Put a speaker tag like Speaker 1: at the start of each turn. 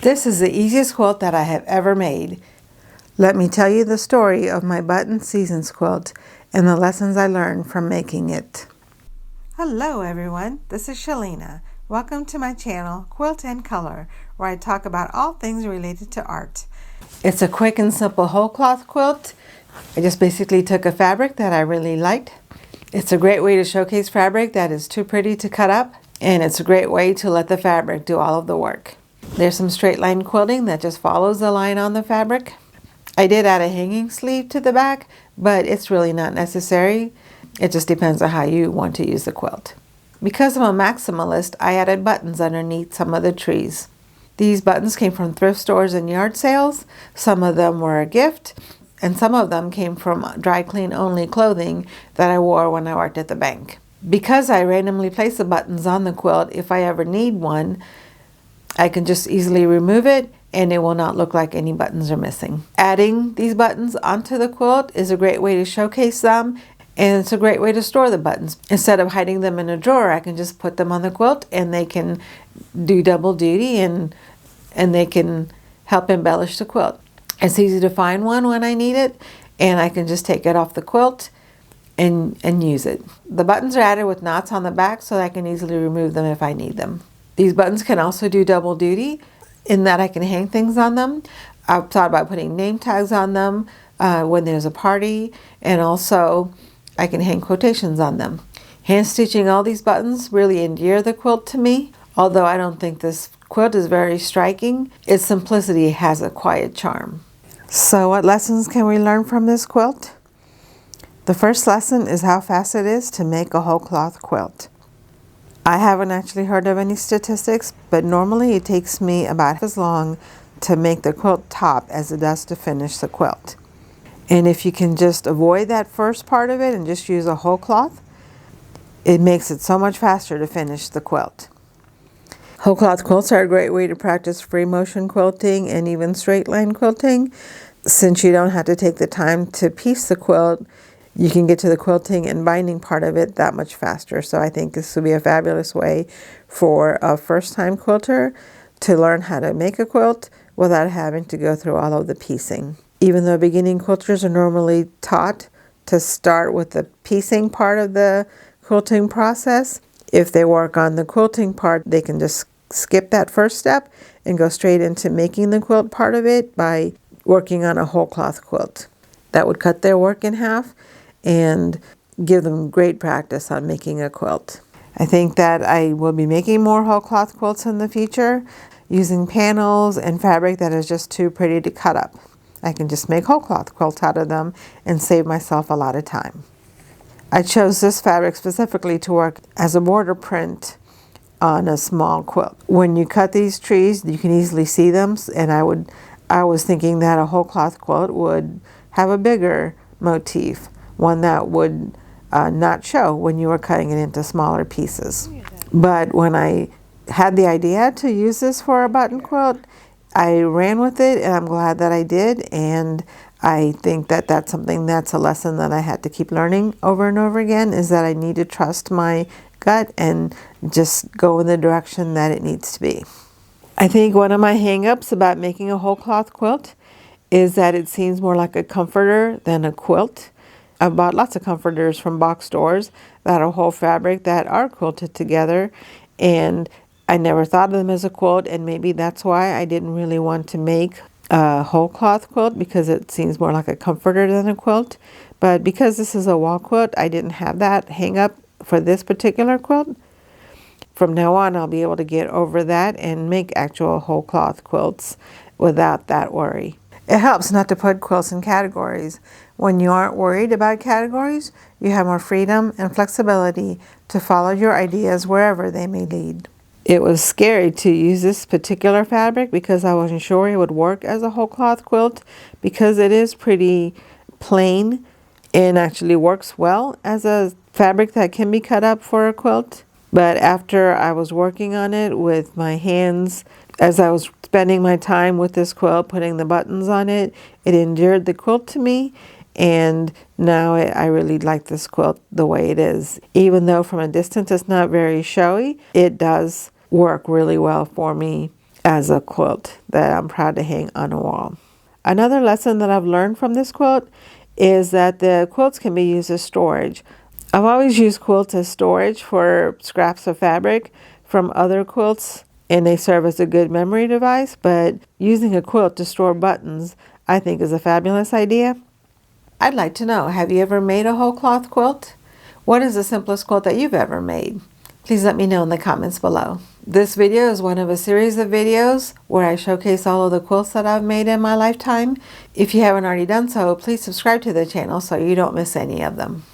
Speaker 1: This is the easiest quilt that I have ever made. Let me tell you the story of my button seasons quilt and the lessons I learned from making it. Hello everyone, this is Shalina. Welcome to my channel, Quilt and Color, where I talk about all things related to art. It's a quick and simple whole cloth quilt. I just basically took a fabric that I really liked. It's a great way to showcase fabric that is too pretty to cut up, and it's a great way to let the fabric do all of the work. There's some straight line quilting that just follows the line on the fabric. I did add a hanging sleeve to the back, but it's really not necessary. It just depends on how you want to use the quilt. Because I'm a maximalist, I added buttons underneath some of the trees. These buttons came from thrift stores and yard sales. Some of them were a gift, and some of them came from dry clean only clothing that I wore when I worked at the bank. Because I randomly place the buttons on the quilt, if I ever need one, I can just easily remove it and it will not look like any buttons are missing. Adding these buttons onto the quilt is a great way to showcase them, and it's a great way to store the buttons. Instead of hiding them in a drawer, I can just put them on the quilt and they can do double duty and they can help embellish the quilt. It's easy to find one when I need it, and I can just take it off the quilt and use it. The buttons are added with knots on the back so that I can easily remove them if I need them. These buttons can also do double duty in that I can hang things on them. I've thought about putting name tags on them when there's a party, and also I can hang quotations on them. Hand stitching all these buttons really endear the quilt to me. Although I don't think this quilt is very striking, its simplicity has a quiet charm. So what lessons can we learn from this quilt? The first lesson is how fast it is to make a whole cloth quilt. I haven't actually heard of any statistics, but normally it takes me about as long to make the quilt top as it does to finish the quilt. And if you can just avoid that first part of it and just use a whole cloth, it makes it so much faster to finish the quilt. Whole cloth quilts are a great way to practice free motion quilting and even straight line quilting. Since you don't have to take the time to piece the quilt, you can get to the quilting and binding part of it that much faster. So I think this would be a fabulous way for a first-time quilter to learn how to make a quilt without having to go through all of the piecing. Even though beginning quilters are normally taught to start with the piecing part of the quilting process, if they work on the quilting part, they can just skip that first step and go straight into making the quilt part of it by working on a whole cloth quilt. That would cut their work in half and give them great practice on making a quilt. I think that I will be making more whole cloth quilts in the future using panels and fabric that is just too pretty to cut up. I can just make whole cloth quilts out of them and save myself a lot of time. I chose this fabric specifically to work as a border print on a small quilt. When you cut these trees, you can easily see them, and I was thinking that a whole cloth quilt would have a bigger motif, one that would not show when you were cutting it into smaller pieces. But when I had the idea to use this for a button quilt, I ran with it, and I'm glad that I did, and I think that that's something that's a lesson that I had to keep learning over and over again, is that I need to trust my gut and just go in the direction that it needs to be. I think one of my hang-ups about making a whole cloth quilt is that it seems more like a comforter than a quilt. I've bought lots of comforters from box stores that are whole fabric that are quilted together, and I never thought of them as a quilt, and maybe that's why I didn't really want to make a whole cloth quilt, because it seems more like a comforter than a quilt. But because this is a wall quilt, I didn't have that hang up for this particular quilt. From now on, I'll be able to get over that and make actual whole cloth quilts without that worry. It helps not to put quilts in categories. When you aren't worried about categories, you have more freedom and flexibility to follow your ideas wherever they may lead. It was scary to use this particular fabric because I wasn't sure it would work as a whole cloth quilt, because it is pretty plain and actually works well as a fabric that can be cut up for a quilt. But after I was working on it with my hands, as I was spending my time with this quilt, putting the buttons on it, it endeared the quilt to me, and now I really like this quilt the way it is. Even though from a distance it's not very showy, it does work really well for me as a quilt that I'm proud to hang on a wall. Another lesson that I've learned from this quilt is that the quilts can be used as storage. I've always used quilts as storage for scraps of fabric from other quilts, and they serve as a good memory device, but using a quilt to store buttons I think is a fabulous idea. I'd like to know, have you ever made a whole cloth quilt? What is the simplest quilt that you've ever made? Please let me know in the comments below. This video is one of a series of videos where I showcase all of the quilts that I've made in my lifetime. If you haven't already done so, please subscribe to the channel so you don't miss any of them.